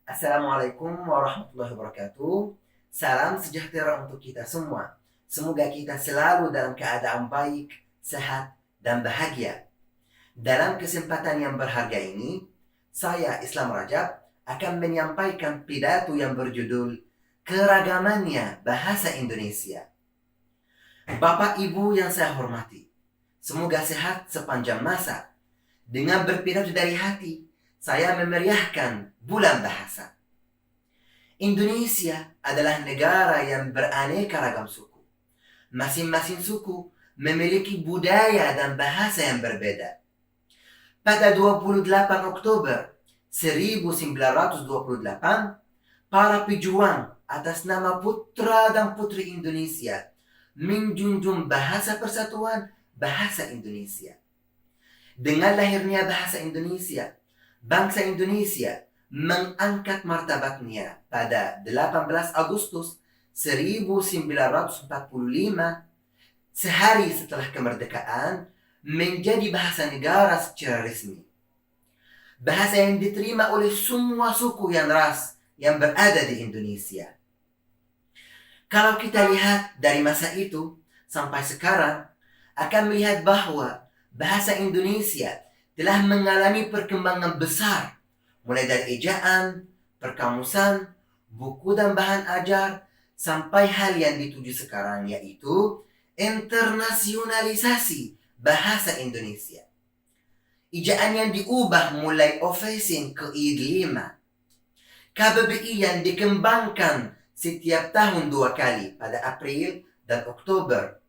Assalamualaikum warahmatullahi wabarakatuh. Salam sejahtera untuk kita semua. Semoga kita selalu dalam keadaan baik, sehat, dan bahagia. Dalam kesempatan yang berharga ini, saya Islam Rajab akan menyampaikan pidato yang berjudul Keragamannya Bahasa Indonesia. Bapak Ibu yang saya hormati, semoga sehat sepanjang masa. Dengan berpidato dari hati, saya memeriahkan bulan bahasa. Indonesia adalah negara yang beraneka ragam suku. Masing-masing suku memiliki budaya dan bahasa yang berbeda. Pada 28 Oktober 1928, para pejuang atas nama putra dan putri Indonesia menjunjung bahasa persatuan bahasa Indonesia. Dengan lahirnya bahasa Indonesia, bangsa Indonesia mengangkat martabatnya pada 18 Agustus 1945, sehari setelah kemerdekaan, menjadi bahasa negara secara resmi. Bahasa yang diterima oleh semua suku dan ras yang berada di Indonesia. Kalau kita lihat dari masa itu sampai sekarang, akan melihat bahwa bahasa Indonesia telah mengalami perkembangan besar, mulai dari ejaan, perkamusan, buku dan bahan ajar, sampai hal yang dituju sekarang, yaitu internasionalisasi bahasa Indonesia. Ejaan yang diubah mulai ofesin ke id 5. KBBI yang dikembangkan setiap tahun 2 kali pada April dan Oktober.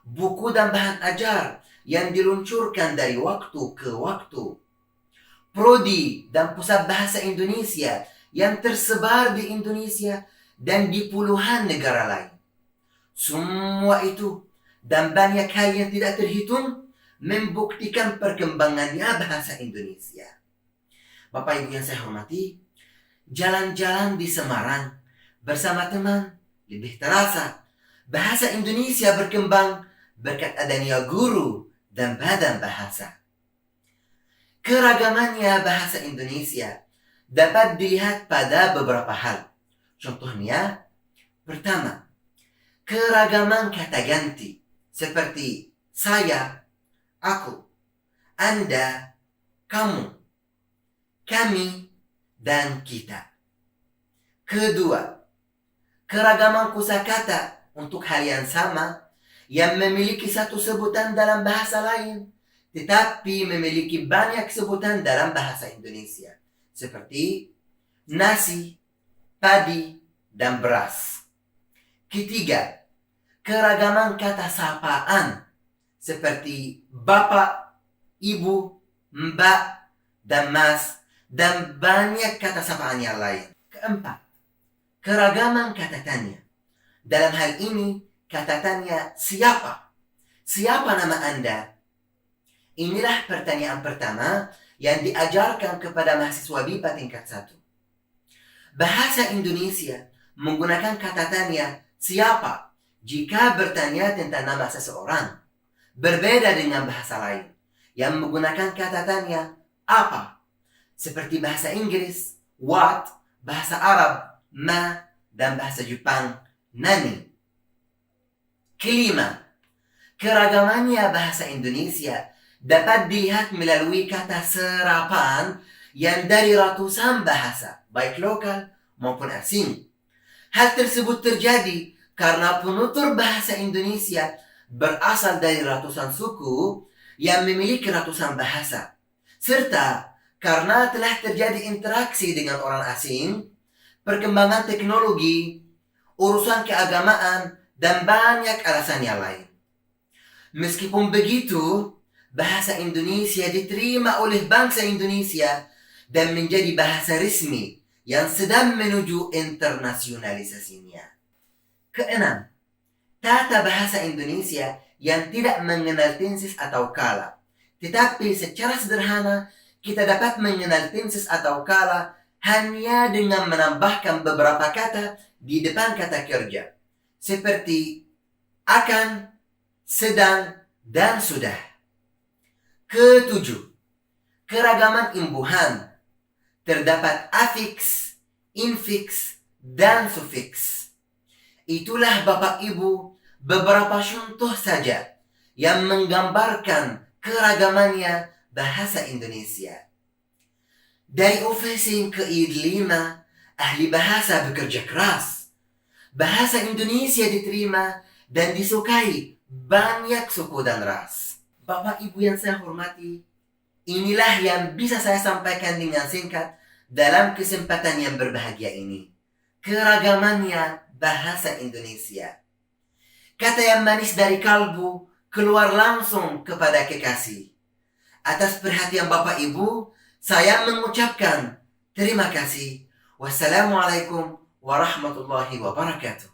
Buku dan bahan ajar yang diluncurkan dari waktu ke waktu. Prodi dan pusat bahasa Indonesia yang tersebar di Indonesia dan di puluhan negara lain. Semua itu dan banyak hal yang tidak terhitung membuktikan perkembangannya bahasa Indonesia. Bapak Ibu yang saya hormati, jalan-jalan di Semarang bersama teman lebih terasa bahasa Indonesia berkembang berkat adanya guru dan badan bahasa. Keragamannya bahasa Indonesia dapat dilihat pada beberapa hal. Contohnya, pertama, keragaman kata ganti seperti saya, aku, Anda, kamu, kami, dan kita. Kedua, keragaman kosakata untuk hal yang sama yang memiliki satu sebutan dalam bahasa lain, tetapi memiliki banyak sebutan dalam bahasa Indonesia, seperti nasi, padi, dan beras. Ketiga, keragaman kata sapaan, seperti bapak, ibu, mbak, dan mas, dan banyak kata sapaan yang lain. Keempat, keragaman kata tanya. Dalam hal ini, kata tanya siapa? Siapa nama Anda? Inilah pertanyaan pertama yang diajarkan kepada mahasiswa BIPA tingkat 1. Bahasa Indonesia menggunakan kata tanya siapa jika bertanya tentang nama seseorang. Berbeda dengan bahasa lain yang menggunakan kata tanya apa. Seperti bahasa Inggris, what, bahasa Arab, ma, dan bahasa Jepang, nani. Kelima, keragamannya bahasa Indonesia dapat dilihat melalui kata serapan yang dari ratusan bahasa, baik lokal maupun asing. Hal tersebut terjadi karena penutur bahasa Indonesia berasal dari ratusan suku yang memiliki ratusan bahasa. Serta karena telah terjadi interaksi dengan orang asing, perkembangan teknologi, urusan keagamaan, dan banyak alasan yang lain. Meskipun begitu, bahasa Indonesia diterima oleh bangsa Indonesia dan menjadi bahasa resmi yang sedang menuju internasionalisasinya. Keenam, tata bahasa Indonesia yang tidak mengenal tenses atau kala. Tetapi secara sederhana, kita dapat mengenal tenses atau kala hanya dengan menambahkan beberapa kata di depan kata kerja. Seperti akan, sedang, dan sudah. Ketujuh, keragaman imbuhan. Terdapat afiks infiks, dan sufiks. Itulah Bapak Ibu beberapa contoh saja yang menggambarkan keragamannya bahasa Indonesia. Dari ofesi ke-5, ahli bahasa bekerja keras. Bahasa Indonesia diterima dan disukai banyak suku dan ras. Bapak Ibu yang saya hormati, inilah yang bisa saya sampaikan dengan singkat dalam kesempatan yang berbahagia ini. Keragamannya bahasa Indonesia. Kata yang manis dari kalbu keluar langsung kepada kekasih. Atas perhatian Bapak Ibu, saya mengucapkan terima kasih. Wassalamualaikum warahmatullahi wabarakatuh.